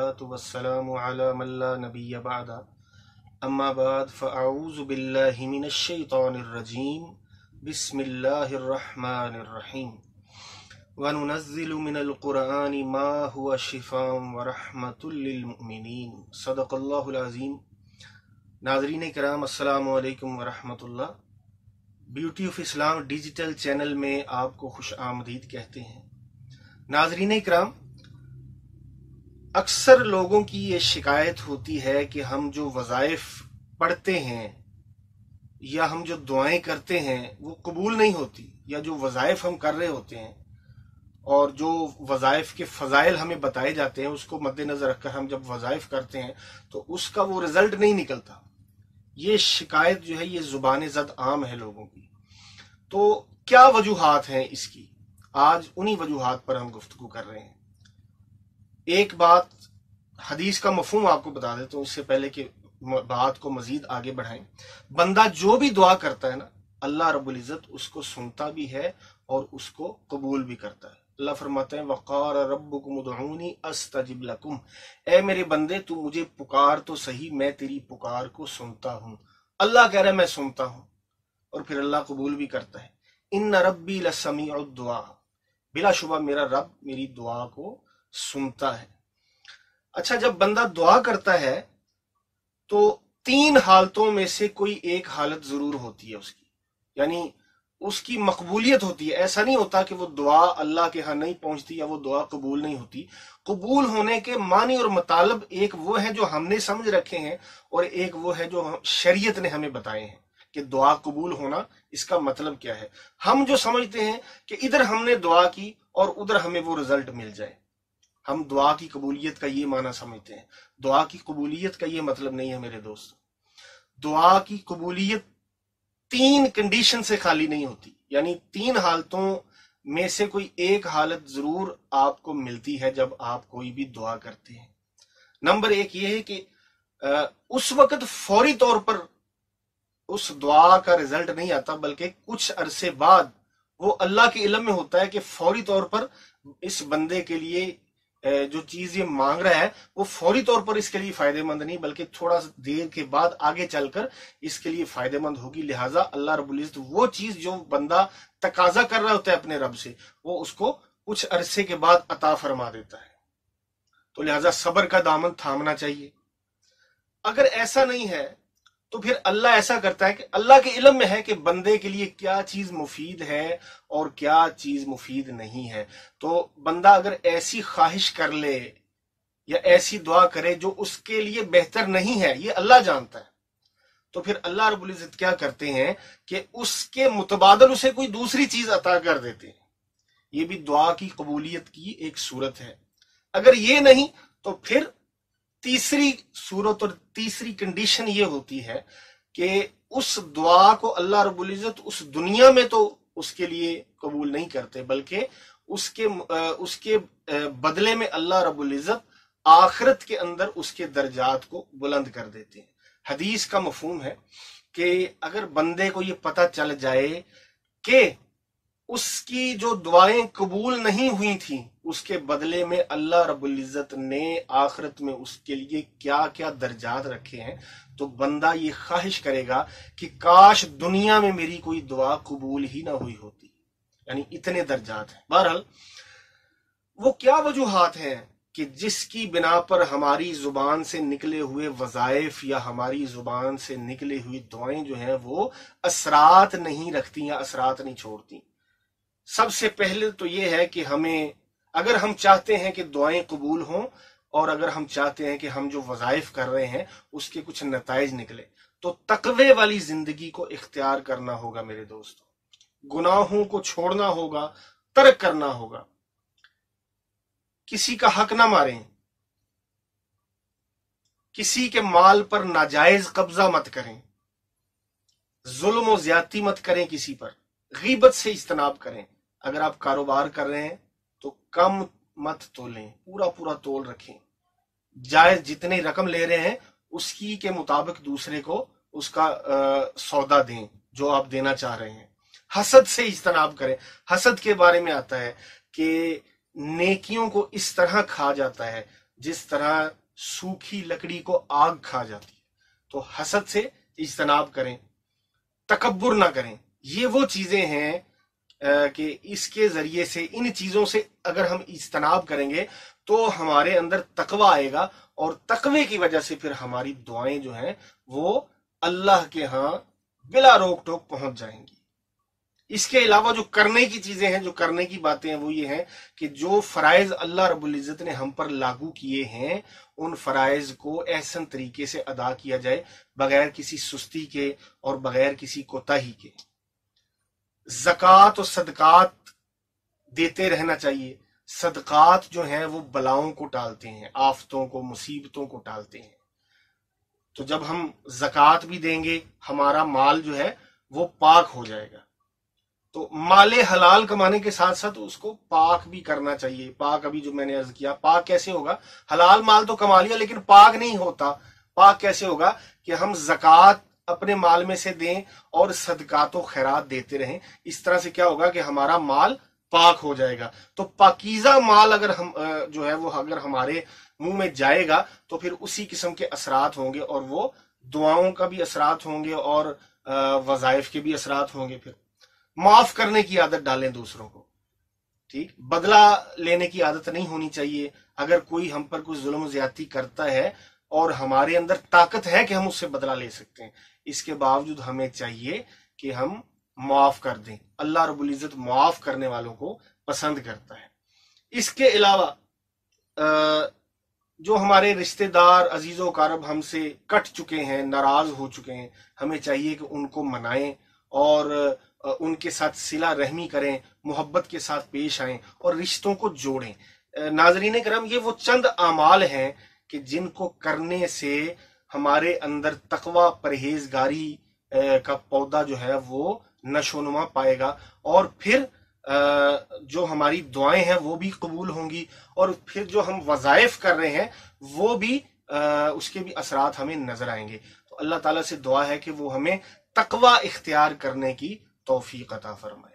वस्सलातु वस्सलामु अला मन ला नबिय्य बअदा अम्मा बाद फ़अऊज़ु बिल्लाहि मिनश शैतानिर रजीम बिस्मिल्लाहिर रहमानिर रहीम व नुनज़्ज़िलु मिनल क़ुरआनि मा हुवा शिफ़ाअन व रहमतुल लिल मुमिनीन सदक़ल्लाहुल अज़ीम। नाज़रीन किराम, अस्सलामु अलैकुम व रहमतुल्लाह। Beauty of Islam digital channel में आपको खुश आमदीद कहते हैं। नाज़रीन किराम, अक्सर लोगों की ये शिकायत होती है कि हम जो वज़ाइफ पढ़ते हैं या हम जो दुआएं करते हैं वो कबूल नहीं होती, या जो वज़ाइफ हम कर रहे होते हैं और जो वज़ाइफ के फ़ज़ाइल हमें बताए जाते हैं उसको मद्देनज़र रखकर हम जब वज़ाइफ करते हैं तो उसका वो रिज़ल्ट नहीं निकलता। ये शिकायत जो है ये ज़ुबान ज़द आम है लोगों की। तो क्या वजूहात हैं इसकी, आज उन्हीं वजूहात पर हम गुफ्तगू कर रहे हैं। एक बात हदीस का मफहूम आपको बता देता हूं इससे पहले कि बात को मजीद आगे बढ़ाएं। बंदा जो भी दुआ करता है ना, अल्लाह रब्बुल इज़्ज़त उसको सुनता भी है और उसको कबूल भी करता है। अल्लाह फरमाते हैं वक़ाल रब्बुकुम उदऊनी अस्तजिब लकुम, ए मेरे बंदे तू मुझे पुकार तो सही, मैं तेरी पुकार को सुनता हूं। अल्लाह कह रहा है मैं सुनता हूं और फिर अल्लाह कबूल भी करता है। इन्ना रब्बी लसमीउद दुआ, बिलाशुबा मेरा रब मेरी दुआ को सुनता है। अच्छा, जब बंदा दुआ करता है तो तीन हालतों में से कोई एक हालत जरूर होती है उसकी, यानी उसकी मकबूलियत होती है। ऐसा नहीं होता कि वो दुआ अल्लाह के यहाँ नहीं पहुंचती या वो दुआ कबूल नहीं होती। कबूल होने के मानी और मतलब एक वो है जो हमने समझ रखे हैं और एक वो है जो शरीयत ने हमें बताए हैं कि दुआ कबूल होना इसका मतलब क्या है। हम जो समझते हैं कि इधर हमने दुआ की और उधर हमें वो रिजल्ट मिल जाए, हम दुआ की कबूलियत का ये माना समझते हैं। दुआ की कबूलियत का ये मतलब नहीं है मेरे दोस्तों। दुआ की कबूलियत तीन कंडीशन से खाली नहीं होती, यानी तीन हालतों में से कोई एक हालत जरूर आपको मिलती है जब आप कोई भी दुआ करते हैं। नंबर एक ये है कि उस वक्त फौरी तौर पर उस दुआ का रिजल्ट नहीं आता, बल्कि कुछ अरसे बाद वो अल्लाह के इल्म में होता है कि फौरी तौर पर इस बंदे के लिए जो चीज ये मांग रहा है वो फौरी तौर पर इसके लिए फायदेमंद नहीं, बल्कि थोड़ा देर के बाद आगे चलकर इसके लिए फायदेमंद होगी। लिहाजा अल्लाह रब्बुल इज़्ज़त वो चीज जो बंदा तकाजा कर रहा होता है अपने रब से, वो उसको कुछ अरसे के बाद अता फरमा देता है। तो लिहाजा सब्र का दामन थामना चाहिए। अगर ऐसा नहीं है तो फिर अल्लाह ऐसा करता है कि अल्लाह के इल्म में है कि बंदे के लिए क्या चीज मुफीद है और क्या चीज मुफीद नहीं है। तो बंदा अगर ऐसी ख्वाहिश कर ले या ऐसी दुआ करे जो उसके लिए बेहतर नहीं है, ये अल्लाह जानता है, तो फिर अल्लाह रब्बुल इज़्ज़त क्या करते हैं कि उसके मुतबादल उसे कोई दूसरी चीज अता कर देते हैं। ये भी दुआ की कबूलियत की एक सूरत है। अगर ये नहीं तो फिर तीसरी सूरत और तीसरी कंडीशन ये होती है कि उस दुआ को अल्लाह रब्बुल इज़्ज़त उस दुनिया में तो उसके लिए कबूल नहीं करते, बल्कि उसके बदले में अल्लाह रब्बुल इज़्ज़त आखिरत के अंदर उसके दर्जात को बुलंद कर देते हैं। हदीस का मफहूम है कि अगर बंदे को ये पता चल जाए कि उसकी जो दुआएं कबूल नहीं हुई थी उसके बदले में अल्लाह रब्बुल इज़्ज़त ने आखिरत में उसके लिए क्या क्या दर्जात रखे हैं, तो बंदा ये ख्वाहिश करेगा कि काश दुनिया में मेरी कोई दुआ कबूल ही ना हुई होती। यानी इतने दर्जात हैं। बहरहाल वो क्या वजूहात हैं कि जिसकी बिना पर हमारी जुबान से निकले हुए वज़ाइफ या हमारी जुबान से निकली हुई दुआएं जो हैं वो असरात नहीं रखती या असरात नहीं छोड़ती। सबसे पहले तो ये है कि हमें, अगर हम चाहते हैं कि दुआएं कबूल हों और अगर हम चाहते हैं कि हम जो वज़ाइफ कर रहे हैं उसके कुछ नताइज निकले, तो तकवे वाली जिंदगी को इख्तियार करना होगा मेरे दोस्तों। गुनाहों को छोड़ना होगा, तर्क करना होगा। किसी का हक ना मारें, किसी के माल पर नाजायज कब्जा मत करें, जुल्म और ज्यादती मत करें किसी पर, गीबत से इज्तनाब करें। अगर आप कारोबार कर रहे हैं तो कम मत तोलें, पूरा पूरा तोल रखें। जायज जितनी रकम ले रहे हैं उसकी के मुताबिक दूसरे को उसका सौदा दें जो आप देना चाह रहे हैं। हसद से इज्तनाब करें। हसद के बारे में आता है कि नेकियों को इस तरह खा जाता है जिस तरह सूखी लकड़ी को आग खा जाती है। तो हसद से इज्तनाब करें, तकब्बुर ना करें। ये वो चीजें हैं कि इसके जरिए से, इन चीजों से अगर हम इज्तनाब करेंगे तो हमारे अंदर तकवा आएगा, और तकवे की वजह से फिर हमारी दुआएं जो हैं वो अल्लाह के यहाँ बिला रोक टोक पहुंच जाएंगी। इसके अलावा जो करने की चीजें हैं, जो करने की बातें हैं, वो ये हैं कि जो फराइज अल्लाह रब्बुल इज्जत ने हम पर लागू किए हैं, उन फराइज को एहसन तरीके से अदा किया जाए, बगैर किसी सुस्ती के और बगैर किसी कोताही के। ज़कात और सदकात देते रहना चाहिए। सदकात जो हैं वो बलाओं को टालते हैं, आफतों को, मुसीबतों को टालते हैं। तो जब हम ज़कात भी देंगे, हमारा माल जो है वो पाक हो जाएगा। तो माले हलाल कमाने के साथ साथ उसको पाक भी करना चाहिए। पाक, अभी जो मैंने अर्ज किया, पाक कैसे होगा? हलाल माल तो कमा लिया लेकिन पाक नहीं होता। पाक कैसे होगा? कि हम ज़कात अपने माल में से दें और सदकात व खैरात देते रहें। इस तरह से क्या होगा कि हमारा माल पाक हो जाएगा। तो पाकीज़ा माल अगर हम जो है वो अगर हमारे मुंह में जाएगा तो फिर उसी किस्म के असरात होंगे, और वो दुआओं का भी असरात होंगे और वज़ाइफ के भी असरात होंगे। फिर माफ करने की आदत डालें दूसरों को, ठीक? बदला लेने की आदत नहीं होनी चाहिए। अगर कोई हम पर कुछ जुल्म ज्यादती करता है और हमारे अंदर ताकत है कि हम उससे बदला ले सकते हैं, इसके बावजूद हमें चाहिए कि हम माफ कर दें। अल्लाह रब्बुल इज्जत माफ करने वालों को पसंद करता है। इसके अलावा जो हमारे रिश्तेदार, अजीजो कारब हमसे कट चुके हैं, नाराज हो चुके हैं, हमें चाहिए कि उनको मनाएं और उनके साथ सिला रहमी करें, मोहब्बत के साथ पेश आएं और रिश्तों को जोड़ें। नाज़रीन करम, ये वो चंद आमाल हैं कि जिनको करने से हमारे अंदर तकवा, परहेजगारी का पौधा जो है वो नशोनुमा पाएगा, और फिर जो हमारी दुआएं हैं वो भी कबूल होंगी, और फिर जो हम वज़ाइफ कर रहे हैं वो भी उसके भी असरात हमें नजर आएंगे। तो अल्लाह ताला से दुआ है कि वो हमें तकवा इख्तियार करने की तौफीक अता फरमाए।